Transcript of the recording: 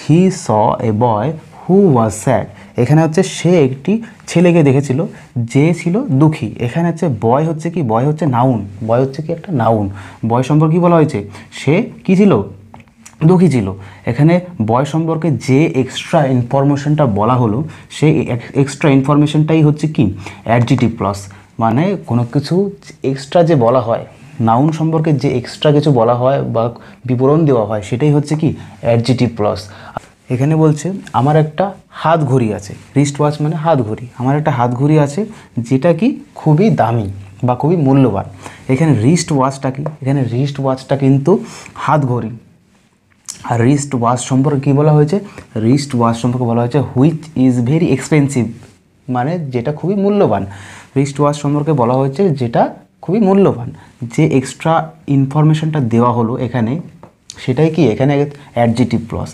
হি স এ বয় হু ওয়াজ sad. এখানে হচ্ছে সে একটি ছেলেকে দেখেছিল যে ছিল দুঃখী। এখানে হচ্ছে বয় হচ্ছে কি, বয় হচ্ছে নাউন, বয় হচ্ছে কি একটা নাউন। বয় সম্পর্কে কী বলা হয়েছে, সে কী ছিল, দুঃখী ছিল। এখানে বয় সম্পর্কে যে এক্সট্রা ইনফরমেশনটা বলা হলো সেই এক্সট্রা ইনফরমেশনটাই হচ্ছে কি অ্যাডজেক্টিভ ক্লজ। মানে কোনো কিছু এক্সট্রা যে বলা হয়, নাউন সম্পর্কে যে এক্সট্রা কিছু বলা হয় বা বিবরণ দেওয়া হয় সেটাই হচ্ছে কি অ্যাডজেক্টিভ ক্লজ। এখানে বলছে আমার একটা হাত ঘড়ি আছে, রিস্ট ওয়াচ মানে হাত ঘড়ি, আমার একটা হাত ঘড়ি আছে যেটা কি খুবই দামি বা খুবই মূল্যবান। এখানে রিস্ট ওয়াচটা কি, এখানে রিস্ট ওয়াচটা কিন্তু হাত ঘড়ি। আর রিস্ট ওয়াচ সম্পর্কে কী বলা হয়েছে, রিস্ট ওয়াচ সম্পর্কে বলা হয়েছে হুইচ ইজ ভেরি এক্সপেন্সিভ, মানে যেটা খুবই মূল্যবান। রিস্ট ওয়াচ সম্পর্কে বলা হয়েছে যেটা খুবই মূল্যবান। যে এক্সট্রা ইনফরমেশনটা দেওয়া হলো এখানে সেটাই কি এখানে অ্যাডজেক্টিভ ক্লজ।